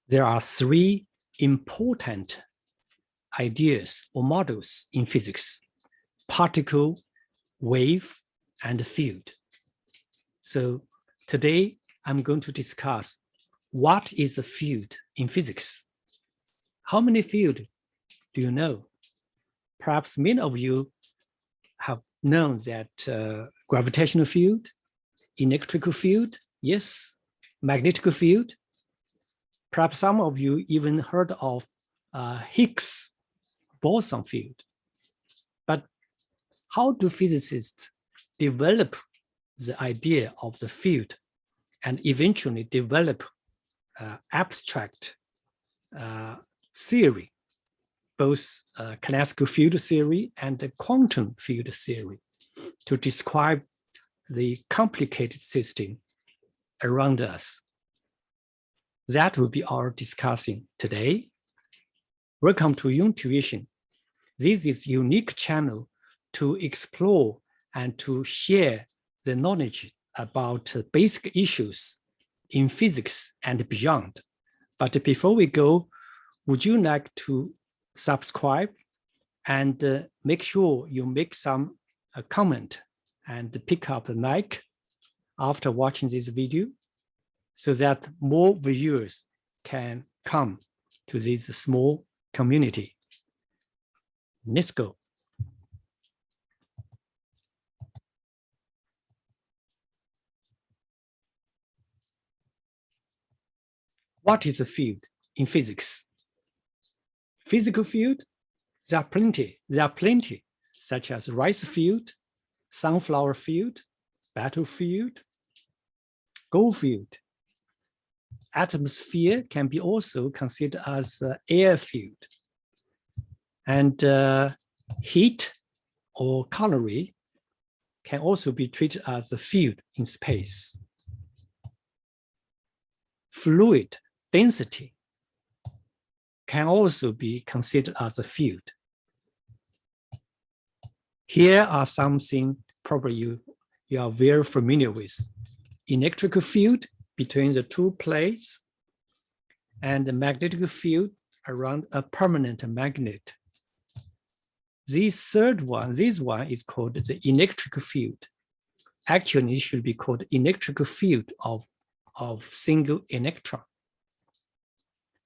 There are three important ideas or models in physics: particle, wave, and field. So today I'm going to discuss what is a field in physics. How many fields do you know? Perhaps many of you have known that gravitational field, electrical field, yes, magnetic field. Perhaps some of you even heard of Higgs boson field. But how do physicists develop the idea of the field and eventually develop abstract theory, both classical field theory and the quantum field theory, to describe the complicated system around us? That will be our discussing today. Welcome to Yong Tuition. This is a unique channel to explore and to share the knowledge about basic issues in physics and beyond. But before we go, would you like to subscribe and make sure you make some comment and pick up the like after watching this video, so that more viewers can come to this small community. Let's go. What is a field in physics? Physical field, there are plenty, such as rice field, sunflower field, battlefield, gold field. Atmosphere can be also considered as air field. And heat or calorie can also be treated as a field in space. Fluid density can also be considered as a field. Here are something probably you are very familiar with. Electrical field between the two plates and the magnetic field around a permanent magnet. This one is called the electric field. Actually, it should be called electrical field of single electron.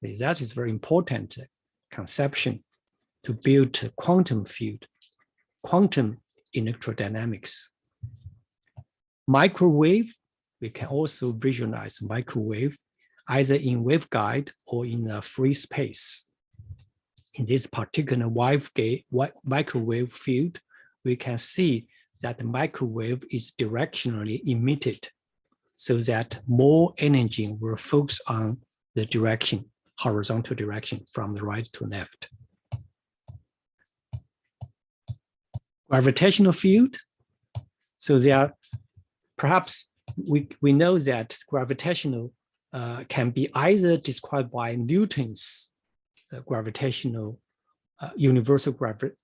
That is very important conception to build a quantum field, quantum electrodynamics. Microwave, we can also visualize microwave either in waveguide or in a free space. In this particular microwave field, we can see that the microwave is directionally emitted, so that more energy will focus on the direction, horizontal direction from the right to left. Gravitational field. So there are, perhaps we know that gravitational can be either described by Newton's gravitational universal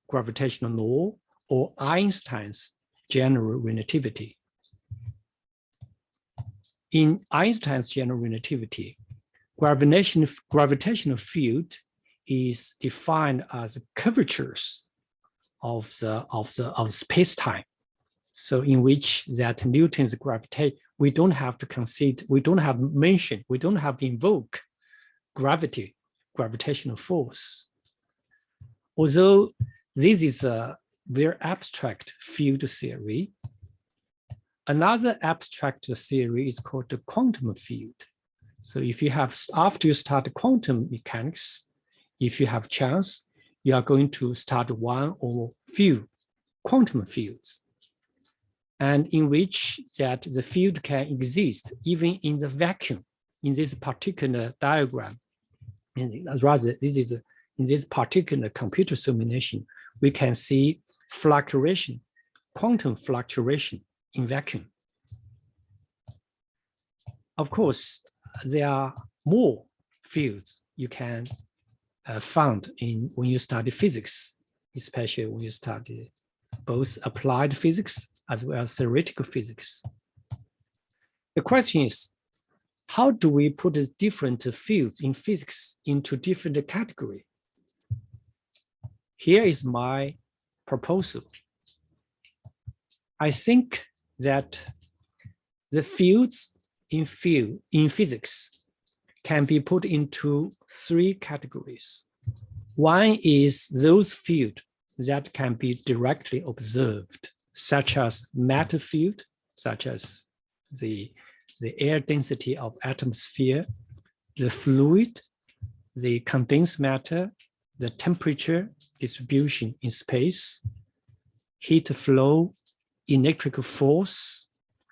gravitational law or Einstein's general relativity. In Einstein's general relativity, gravitational field is defined as curvatures of space-time. So in which that Newton's gravitation, we don't have to consider, we don't have to invoke gravitational force. Although this is a very abstract field theory, another abstract theory is called the quantum field. So if you have, after you start quantum mechanics, if you have chance, you are going to start one or few quantum fields, and in which that the field can exist even in the vacuum. In this particular diagram, and rather this is in this particular computer simulation, we can see fluctuation, quantum fluctuation in vacuum. Of course, there are more fields you can find in when you study physics, especially when you study both applied physics as well as theoretical physics. The question is, how do we put the different fields in physics into different categories? Here is my proposal. I think that the fields in physics can be put into 3 categories. One is those fields that can be directly observed, such as matter field, such as the air density of atmosphere, the fluid, the condensed matter, the temperature distribution in space, heat flow, electrical force,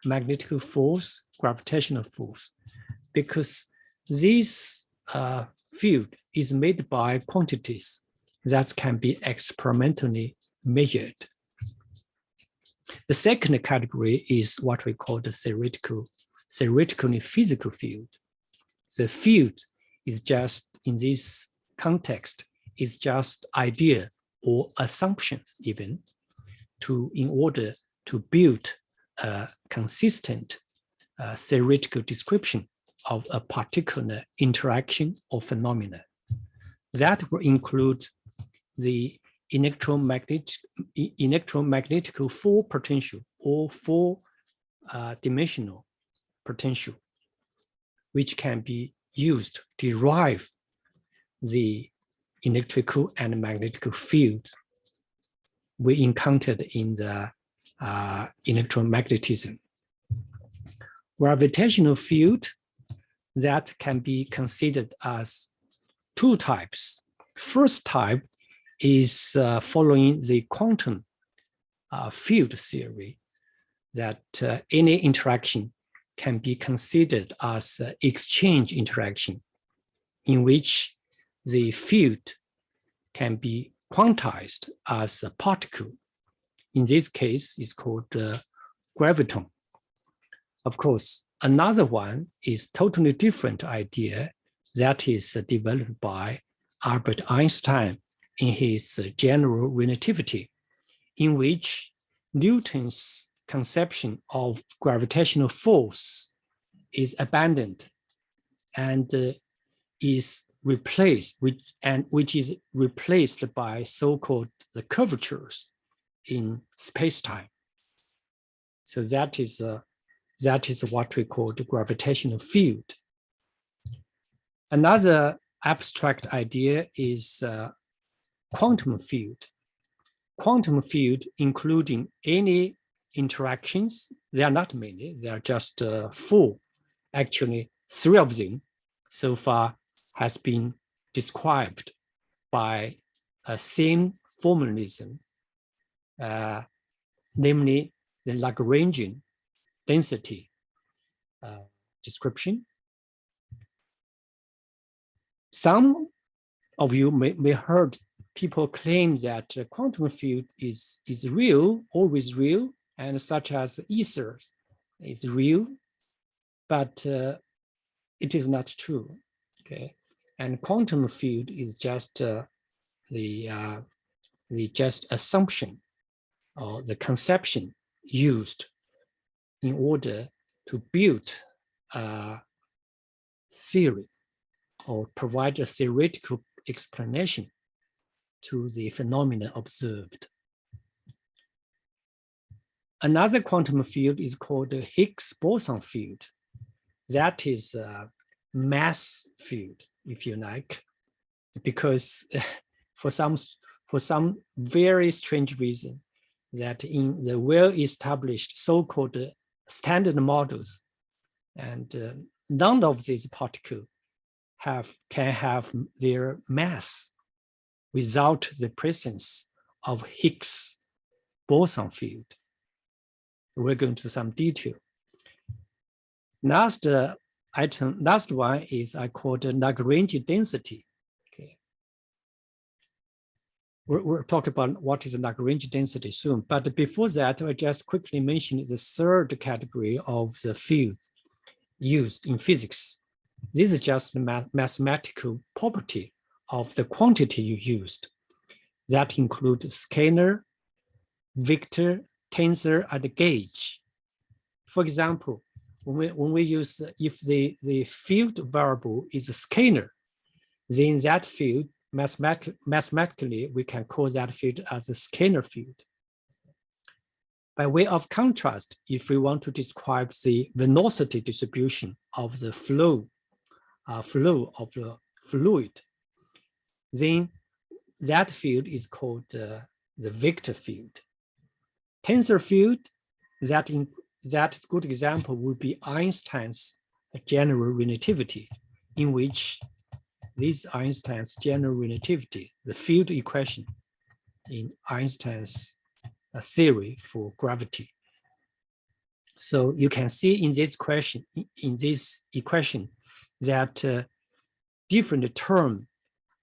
magnetic force, gravitational force, because this field is made by quantities that can be experimentally measured. The second category is what we call the theoretically physical field. The field is just, in this context, is just idea or assumptions even, in order to build a consistent theoretical description of a particular interaction or phenomena. That will include the electromagnetic 4 potential or 4-dimensional potential, which can be used to derive the electrical and magnetic field we encountered in the electromagnetism. Gravitational field that can be considered as 2 types. First type is following the quantum field theory, that any interaction can be considered as exchange interaction, in which the field can be quantized as a particle. In this case, it's called graviton. Of course, another one is totally different idea that is developed by Albert Einstein in his general relativity, in which Newton's conception of gravitational force is abandoned and is replaced, which is replaced by so-called the curvatures in space-time. So that is what we call the gravitational field. Another abstract idea is quantum field. Quantum field, including any interactions, there are not many, there are just 4. Actually, 3 of them so far has been described by same formalism, namely the Lagrangian density description. Some of you may heard people claim that the quantum field is real, always real, and such as ether is real, but it is not true. Okay, and quantum field is just the just assumption or the conception used in order to build a theory or provide a theoretical explanation to the phenomena observed. Another quantum field is called the Higgs boson field. That is a mass field, if you like, because for some very strange reason, that in the well-established so-called standard models, and none of these particles can have their mass without the presence of Higgs boson field. We're going to some detail. Last one is I call the Lagrangian density. Okay, we'll talk about what is the Lagrangian density soon. But before that, I just quickly mention the 3rd category of the field used in physics. This is just the mathematical property of the quantity you used. That includes scalar, vector, tensor, and gauge. For example, when we use, if the field variable is a scalar, then that field, mathematically, we can call that field as a scalar field. By way of contrast, if we want to describe the velocity distribution of the flow of the fluid, then that field is called the vector field. Tensor field, that good example would be Einstein's general relativity, in which this Einstein's general relativity, the field equation in Einstein's theory for gravity. So you can see in this equation that different terms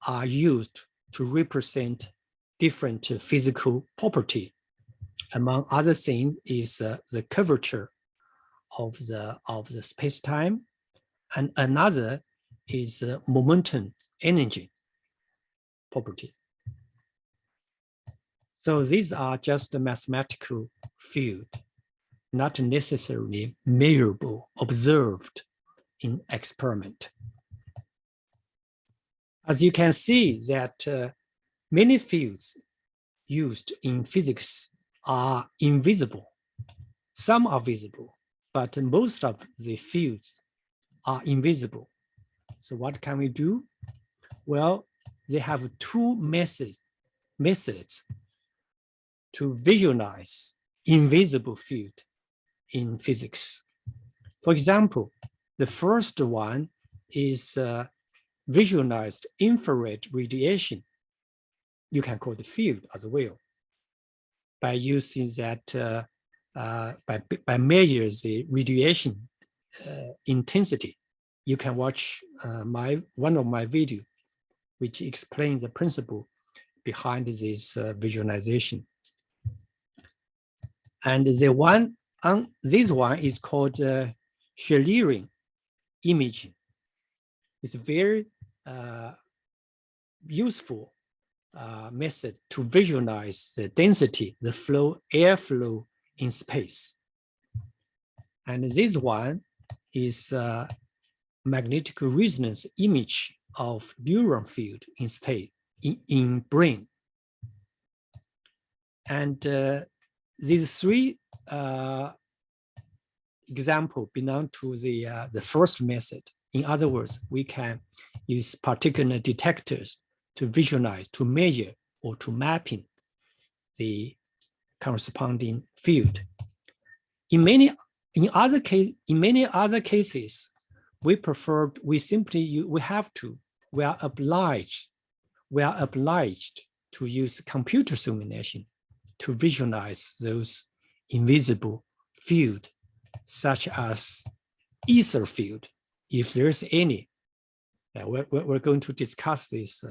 are used to represent different physical property. Among other things is the curvature of the space-time, and another is momentum energy property. So these are just a mathematical field, not necessarily measurable, observed in experiment. As you can see that many fields used in physics are invisible. Some are visible, but most of the fields are invisible. So what can we do? Well, they have two methods to visualize invisible field in physics. For example, the first one is visualized infrared radiation. You can call the field as well, by using that, by measuring the radiation intensity. You can watch one of my videos, which explains the principle behind this visualization. And this one is called Scalering imaging. It's a very useful method to visualize the density, the airflow in space. And this one is magnetic resonance image of neuron field in space, in brain. And these three examples belong to the first method. In other words, we can use particular detectors to visualize, to measure, or to mapping the corresponding field. In many other cases, we are obliged to use computer simulation to visualize those invisible field, such as ether field, if there's any. We're going to discuss this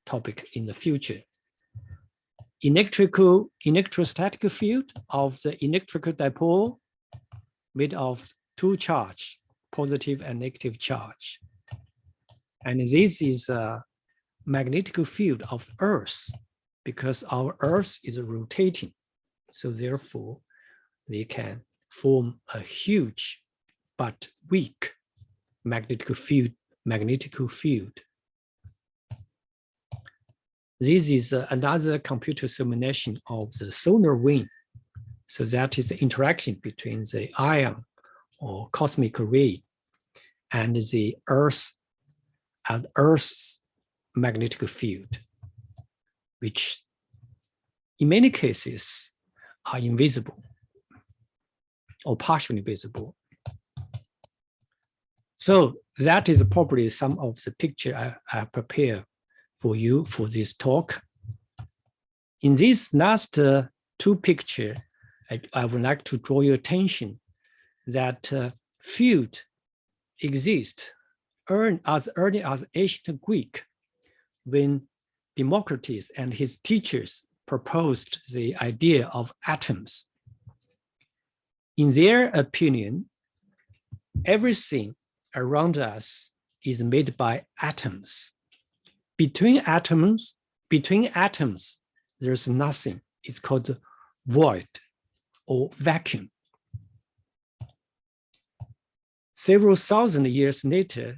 topic in the future. Electrostatic field of the electrical dipole made of two charges, positive and negative charge. And this is a magnetic field of Earth, because our Earth is rotating. So therefore, they can form a huge but weak magnetic field. This is another computer simulation of the solar wind. So that is the interaction between the ion or cosmic ray and the Earth's magnetic field, which in many cases are invisible or partially visible. So that is probably some of the picture I prepared for you for this talk. In these last two pictures, I would like to draw your attention that field exists as early as ancient Greek, when Democritus and his teachers proposed the idea of atoms. In their opinion, everything around us is made by atoms. Between atoms, there's nothing. It's called void or vacuum. Several thousand years later,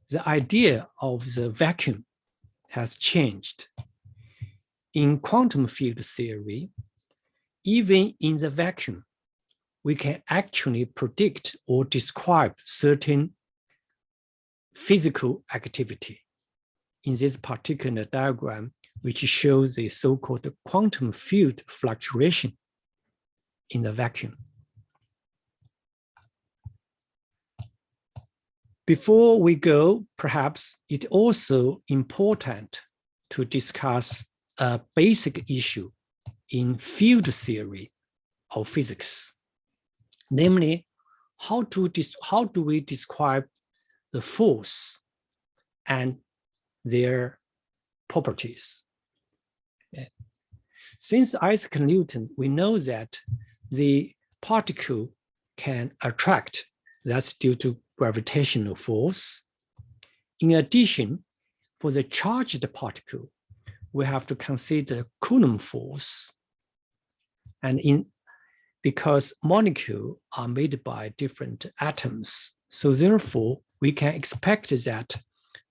the idea of the vacuum has changed. In quantum field theory, even in the vacuum, we can actually predict or describe certain physical activity. In this particular diagram, which shows the so-called quantum field fluctuation in the vacuum. Before we go, perhaps it's also important to discuss a basic issue in field theory of physics. Namely, how do we describe the force and their properties? Since Isaac Newton, we know that the particle can attract, that's due to gravitational force. In addition, for the charged particle, we have to consider Coulomb force. And because molecules are made by different atoms, so therefore we can expect that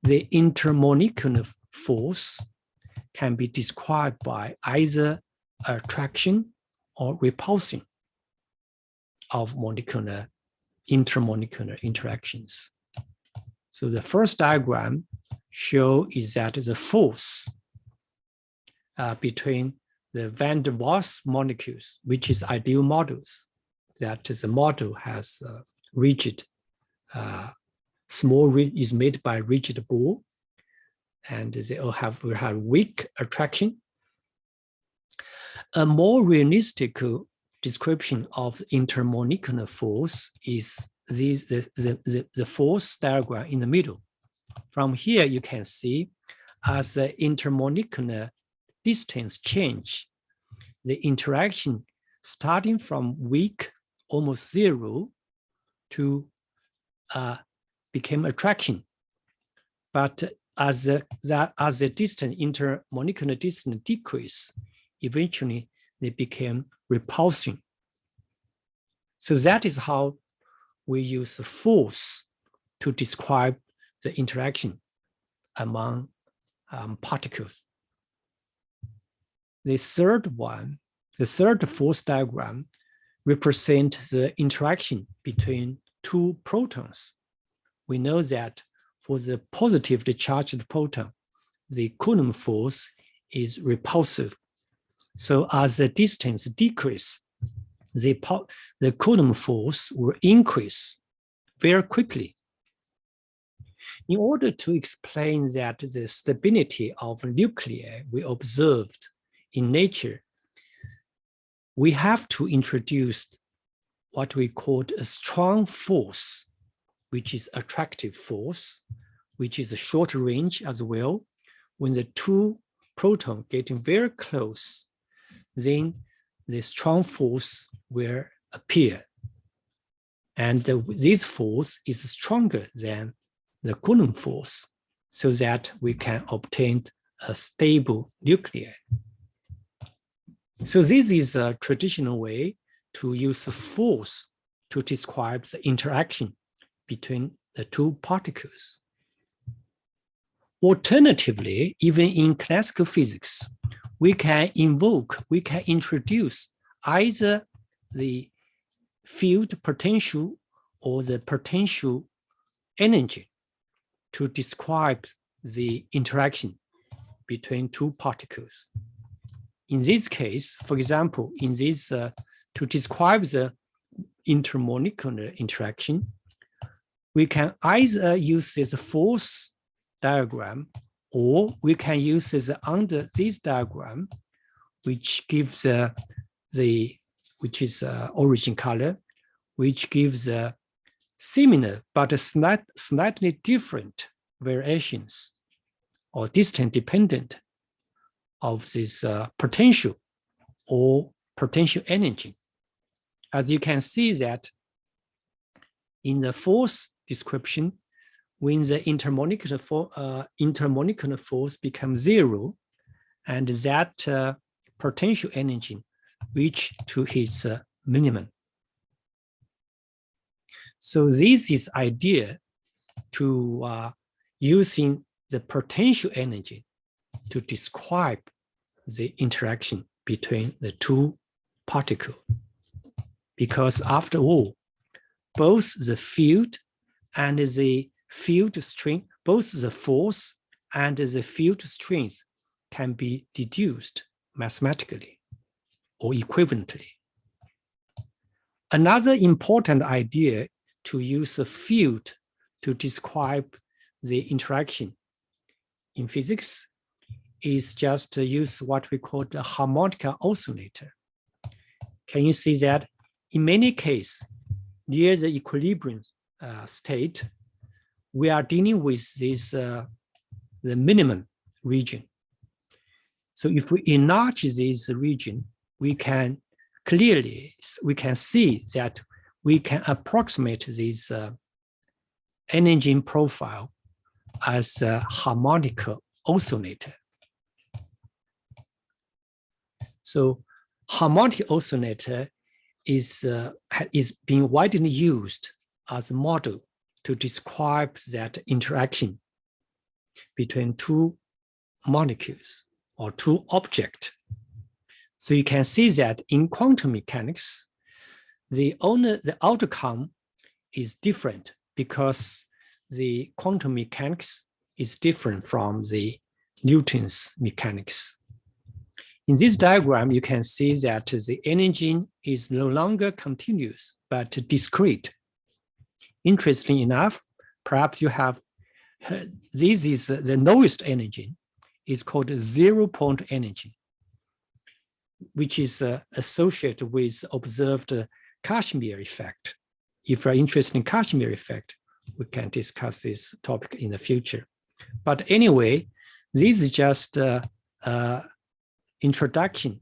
the intermolecular force can be described by either attraction or repulsion of intermolecular interactions. So the first diagram is that the force between the van der Waals molecules, which is ideal models, that the model has rigid, is made by rigid ball, and they all will have weak attraction. A more realistic description of intermolecular force is the force diagram in the middle. From here, you can see as the intermolecular distance change, the interaction starting from weak, almost zero, to became attraction. But as the intermolecular distance decrease, eventually they became repulsion. So that is how we use force to describe the interaction among particles. The third force diagram represents the interaction between two protons. We know that for the positively charged proton, the Coulomb force is repulsive. So as the distance decreases, the Coulomb force will increase very quickly. In order to explain that the stability of nuclei we observed in nature, we have to introduce what we call a strong force, which is attractive force, which is a short range as well. When the two protons getting very close, then the strong force will appear. And this force is stronger than the Coulomb force, so that we can obtain a stable nuclei. So this is a traditional way to use force to describe the interaction between the two particles. Alternatively, even in classical physics, we can introduce either the field potential or the potential energy to describe the interaction between two particles. In this case, for example, to describe the intermolecular interaction, we can either use this force diagram, or we can use this under this diagram, which gives which is origin color, which gives similar but slightly different variations or distance dependent of this potential or potential energy. As you can see that in the force description, when the intermolecular force becomes zero, and that potential energy reach to its minimum. So this is idea to using the potential energy to describe the interaction between the two particles. Because after all, both the field and the field strength, both the force and the field strength can be deduced mathematically or equivalently. Another important idea to use the field to describe the interaction in physics is just to use what we call the harmonic oscillator. Can you see that? In many cases, near the equilibrium state, we are dealing with this the minimum region. So if we enlarge this region, we can see that we can approximate this energy profile as a harmonic oscillator. So harmonic oscillator is being widely used as a model to describe that interaction between two molecules or two objects. So you can see that in quantum mechanics, the outcome is different because the quantum mechanics is different from the Newton's mechanics. In this diagram, you can see that the energy is no longer continuous, but discrete. Interesting enough, perhaps you have, this is the lowest energy, is called zero-point energy, which is associated with observed Casimir effect. If you're interested in Casimir effect, we can discuss this topic in the future. But anyway, this is just introduction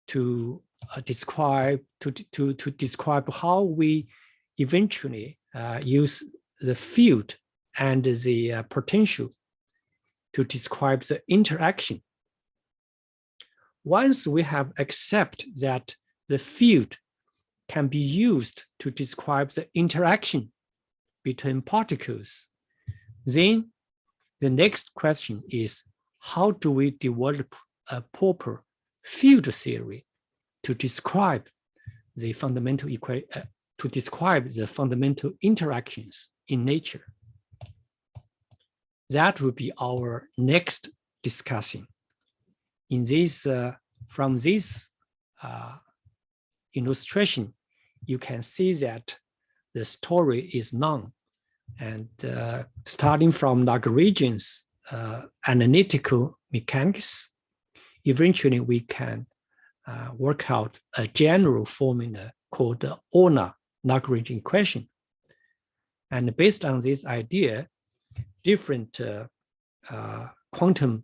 to describe how we eventually use the field and the potential to describe the interaction. Once we have accepted that the field can be used to describe the interaction between particles, then the next question is, how do we develop a proper field theory to describe the fundamental interactions in nature? That will be our next discussion. In this, from this illustration, you can see that the story is long, and starting from Lagrange's analytical mechanics, eventually we can work out a general formula called the Lagrange equation. And based on this idea, different quantum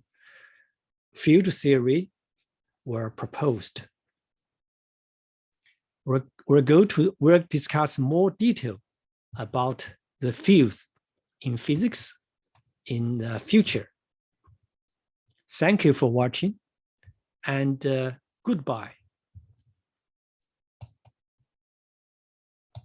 field theory were proposed. We'll discuss more detail about the fields in physics in the future. Thank you for watching, and goodbye.